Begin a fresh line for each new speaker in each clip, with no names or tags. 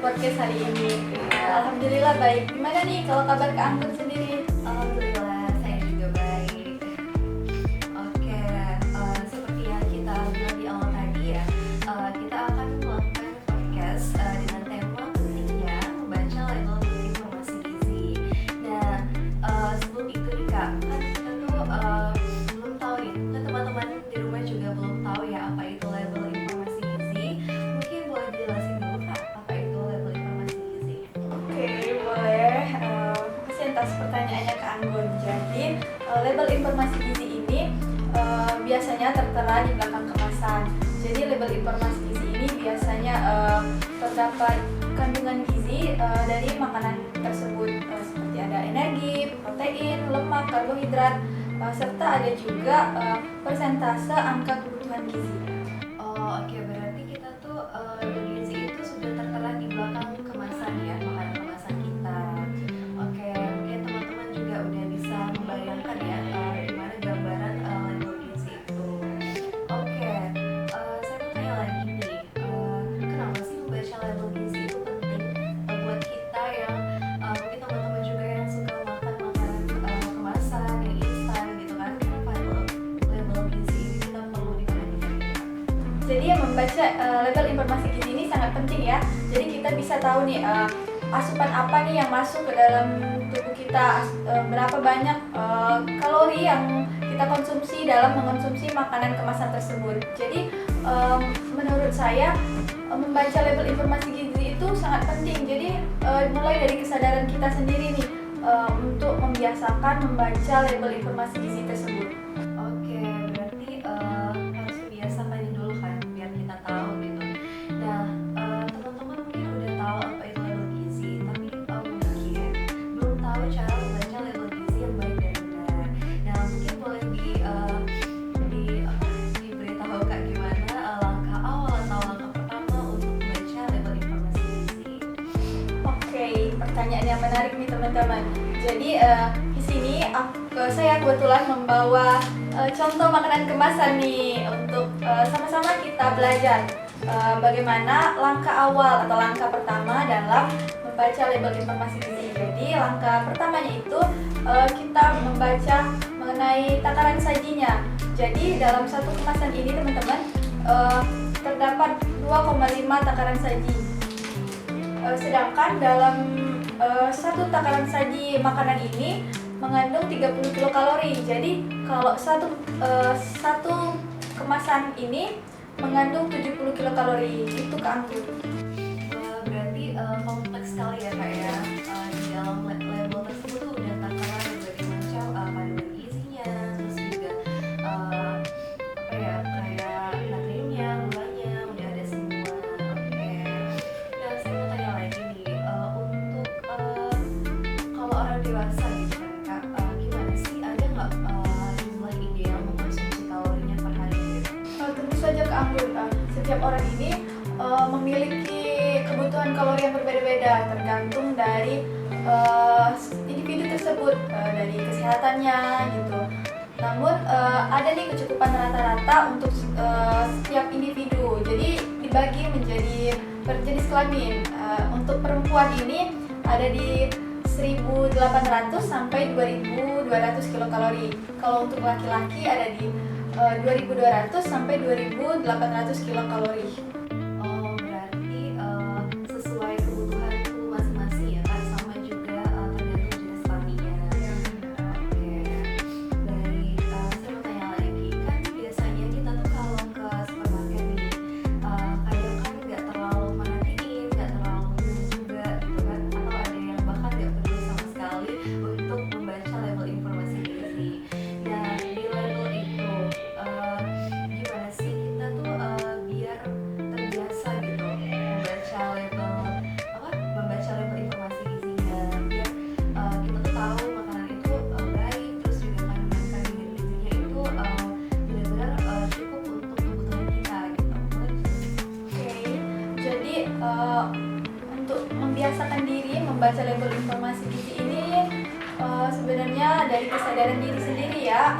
podcast hari ini? Alhamdulillah baik. Gimana nih kalau kabar Kak Anggun sendiri?
Alhamdulillah, saya juga baik. Oke, seperti yang kita bilang di awal tadi ya, kita akan melakukan podcast dengan tema pentingnya membaca label informasi gizi. Dan sebelum itu nih Kak, kan kita tuh belum tahu nih, kan teman-teman di rumah juga belum tahu ya apa itu label informasi gizi. Mungkin boleh dijelasin dulu Kak, apa itu label informasi gizi?
Oke, boleh. Makasih atas pertanyaannya Kak Anggun. Jadi, label informasi gizi ini biasanya tertera di belakang kemasan. Jadi, label informasi gizi ini biasanya terdapat kandungan gizi dari makanan tersebut, seperti ada energi, protein, lemak, karbohidrat, serta ada juga persentase angka kebutuhan gizi.
Oh oke, berarti kita tuh label gizi itu sudah tertera di belakang kemasan ya, makanan kemasan kita. Oke, mungkin teman-teman juga udah bisa membayangkan ya gimana gambaran label gizi itu. Oke, saya mau tanya lagi nih, kenapa sih membaca label gizi itu penting buat kita yang mungkin teman-teman juga yang suka makan makanan kemasan yang instan gitu kan? Kenapa label gizi ini kita perlu diperhatikan gitu kan?
Jadi yang membaca label informasi gizi ini sangat penting ya. Jadi kita bisa tahu nih asupan apa nih yang masuk ke dalam tubuh kita, berapa banyak kalori yang kita konsumsi dalam mengonsumsi makanan kemasan tersebut. Jadi menurut saya membaca label informasi gizi itu sangat penting. Jadi mulai dari kesadaran kita sendiri nih untuk membiasakan membaca label informasi gizi tersebut.
Oke, berarti harus membiasakan dulu kan biar kita tahu gitu. Nah, teman-teman mungkin udah tahu apa itu label gizi, tapi mungkin belum tahu cara membaca label gizi yang baik dan benar. Nah, mungkin boleh diberitahu Kak gimana langkah awal atau langkah pertama untuk membaca label informasi gizi.
Oke, pertanyaan yang menarik nih teman-teman. Jadi di sini saya kebetulan membawa contoh makanan kemasan nih untuk sama-sama kita belajar bagaimana langkah awal atau langkah pertama dalam membaca label informasi gizi. Jadi langkah pertamanya itu kita membaca mengenai takaran sajinya. Jadi dalam satu kemasan ini teman-teman terdapat 2,5 takaran saji. Sedangkan dalam satu takaran saji makanan ini mengandung 30 kilokalori. Jadi kalau satu kemasan ini mengandung 70 kilokalori. Itu Kak Anggun.
Wah, berarti kompleks sekali ya Kak ya. Di dalam label tersebut tuh udah tertera berbagai macam kandungan gizinya, terus juga apa ya, kayak natriumnya, gulanya, udah ada semua. Oke. Nah, saya mau tanya lagi nih, untuk kalau orang dewasa gitu kan Kak, gimana sih, ada nggak jumlah ideal mengkonsumsi kalorinya per hari gitu?
Tentu saja Kak Anggun, setiap orang ini memiliki kebutuhan kalori yang berbeda-beda tergantung dari individu tersebut, dari kesehatannya gitu. Namun ada nih kecukupan rata-rata untuk setiap individu. Jadi dibagi menjadi berjenis kelamin. Untuk perempuan ini ada di 1.800 sampai 2.200 kilokalori. Kalau untuk laki-laki ada di 2.200 sampai 2.800 kilokalori.
Oh, berarti sesuai kebutuhan tubuh masing-masing ya kan, sama juga tergantung jenis kelaminnya. Oke, baik. Saya mau tanya lagi, kan biasanya kita tuh kalau ke supermarket nih, kadang kan nggak terlalu merhatiin, nggak terlalu minum juga gitu kan, atau ada yang bahkan nggak peduli sama sekali untuk membaca label informasi gizi. Nah, di label itu gimana sih kita tuh biar terbiasa gitu membaca label membaca label informasi gizinya, biar kita tuh tahu makanan itu baik, terus juga kandungan gizinya itu benar-benar cukup untuk kebutuhan kita gitu.
Oke, jadi untuk membiasakan diri membaca label informasi gizi ini sebenarnya dari kesadaran diri sendiri ya,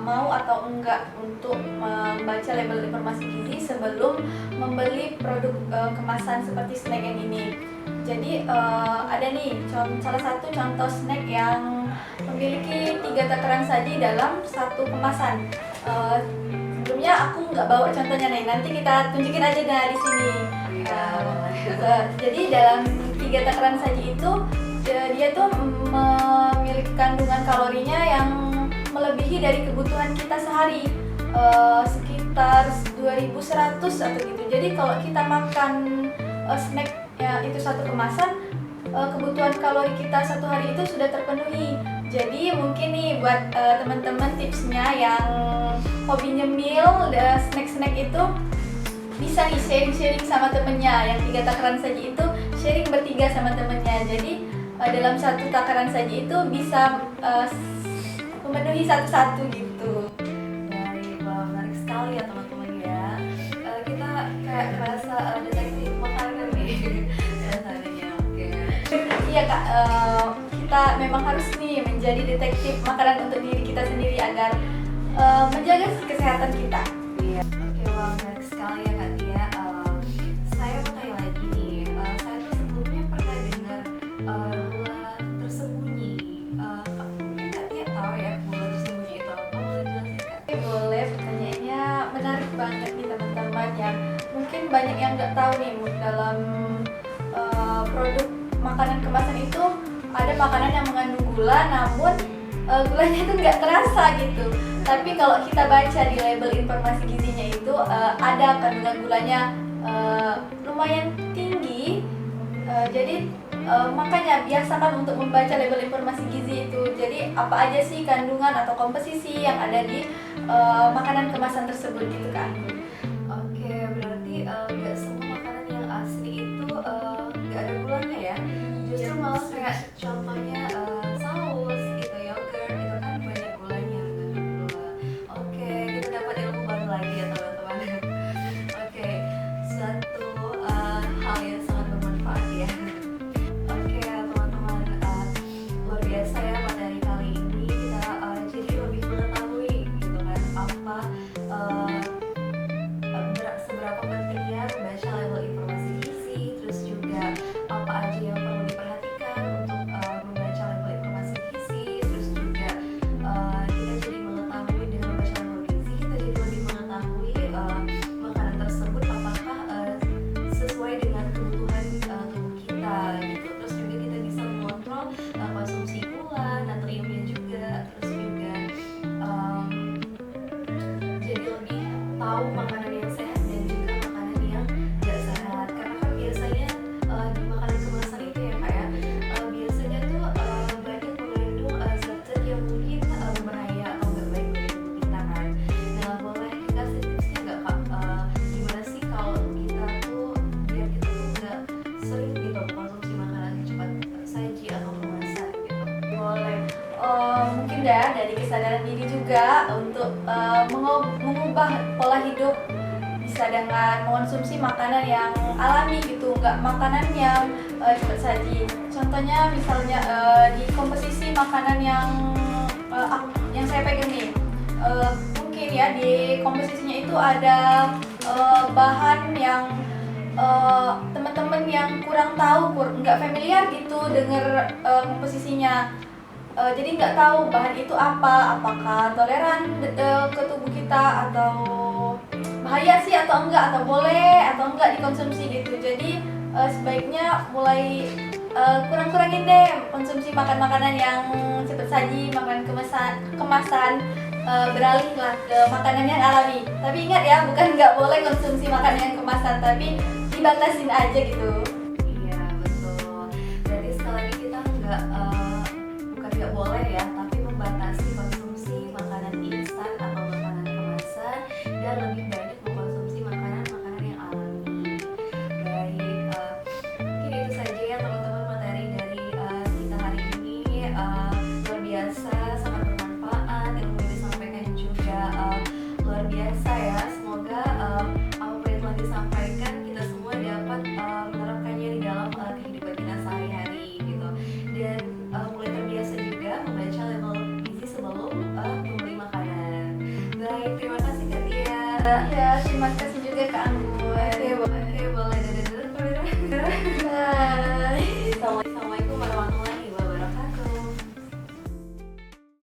mau atau enggak untuk membaca label informasi gizi sebelum membeli produk kemasan seperti snack yang ini. Jadi ada nih salah satu contoh snack yang memiliki 3 takaran saji dalam satu kemasan. Sebelumnya aku nggak bawa contohnya nih, nanti kita tunjukin aja nah di sini. Jadi dalam 3 takaran saji itu dia tuh memiliki kandungan kalorinya yang melebihi dari kebutuhan kita sehari, sekitar 2100 atau gitu. Jadi kalau kita makan snack ya itu satu kemasan, kebutuhan kalori kita satu hari itu sudah terpenuhi. Jadi mungkin nih buat teman-teman tipsnya yang hobi nyemil snack-snack itu bisa nih sharing-sharing sama temennya. Yang 3 takaran saji itu sharing bertiga sama temennya. Jadi dalam satu takaran saji itu bisa memenuhi satu-satu gitu.
Baik, wah menarik sekali ya teman-teman ya. Kita kayak kerasa detektif makanan nih rasanya. Oke.
Iya Kak, kita memang harus nih menjadi detektif makanan untuk diri kita sendiri agar menjaga kesehatan kita.
Iya. Oke, wah menarik sekali ya Kak Tia. Saya mau tanya lagi nih. Saya tuh sebelumnya pernah dengar gula tersembunyi. Mungkin Kak Tia tahu ya gula tersembunyi itu apa? Boleh jelasin Kak?
Oke, boleh. Pertanyaannya menarik banget nih teman-teman, yang mungkin banyak yang nggak tahu nih dalam produk makanan kemasan itu ada makanan yang mengandung gula, namun gulanya itu nggak terasa gitu. Tapi kalau kita baca di label informasi gizinya itu ada kandungan gulanya lumayan tinggi. Jadi makanya biasakan untuk membaca label informasi gizi itu. Jadi apa aja sih kandungan atau komposisi yang ada di makanan kemasan tersebut gitu kan.
Oke, berarti nggak semua makanan yang asli itu nggak ada gulanya ya. Justru malah kayak contohnya saus gitu, yogurt itu kan banyak gulanya, mengandung gula. Oke, kita dapat ilmu baru lagi ya teman-teman. Oke, suatu hal yang sangat bermanfaat ya. Oke teman-teman, luar biasa ya materi kali ini. Kita jadi lebih mengetahui gitu kan apa seberapa pentingnya membaca label informasi gizi, terus juga apa aja yang perlu diperhatikan untuk membaca label informasi gizi, terus juga kita jadi mengetahui dengan membaca label gizi, kita jadi lebih mengetahui makanan tersebut apakah sesuai dengan kebutuhan tubuh kita gitu. Terus juga kita bisa mengontrol konsumsi gula, natriumnya juga, terus juga jadi lebih tahu makanan yang sehat dan juga makanan yang gak sehat. Karena kan biasanya di makanan kemasan itu ya kayak biasanya tuh banyak mengandung zat-zat yang mungkin berbahaya atau gak baik bagi tubuh kita kan. Nah, boleh dikasih tipsnya gak Kak? Gimana sih kalau kita tuh biar kita tuh gak sering gitu konsumsi makanan cepat saji atau kemasan gitu?
Boleh. Mungkin dari kesadaran diri juga untuk mengubah pola hidup, bisa dengan mengonsumsi makanan yang alami gitu, nggak makanan yang cepat saji. Contohnya misalnya di komposisi makanan yang saya pegang nih, mungkin ya di komposisinya itu ada bahan yang teman-teman yang kurang tahu, nggak familiar gitu dengar komposisinya. Jadi nggak tahu bahan itu apa, apakah toleran ke tubuh kita atau bahaya sih atau enggak, atau boleh atau enggak dikonsumsi gitu. Jadi sebaiknya mulai kurang-kurangin deh konsumsi makanan yang cepat saji, makanan kemasan, beralihlah ke makanan yang alami. Tapi ingat ya, bukan nggak boleh konsumsi makanan yang kemasan, tapi dibatasin aja gitu.
Iya betul. Jadi sekali lagi kita bukan nggak boleh ya, tapi membatasi konsumsi makanan instan atau makanan kemasan dan lebih banyak mengkonsumsi makanan-makanan yang alami. Baik, mungkin itu saja ya teman-teman materi dari kita hari ini. Luar biasa, sangat bermanfaat, ilmu yang disampaikan juga luar biasa ya. Semoga apa yang telah disampaikan kita semua dapat menerapkannya di dalam kehidupan kita sehari-hari gitu. Dan mulai terbiasa juga membaca label gizi sebelum membeli makanan. Baik, terima kasih Kak Tia.
Ya, terima kasih.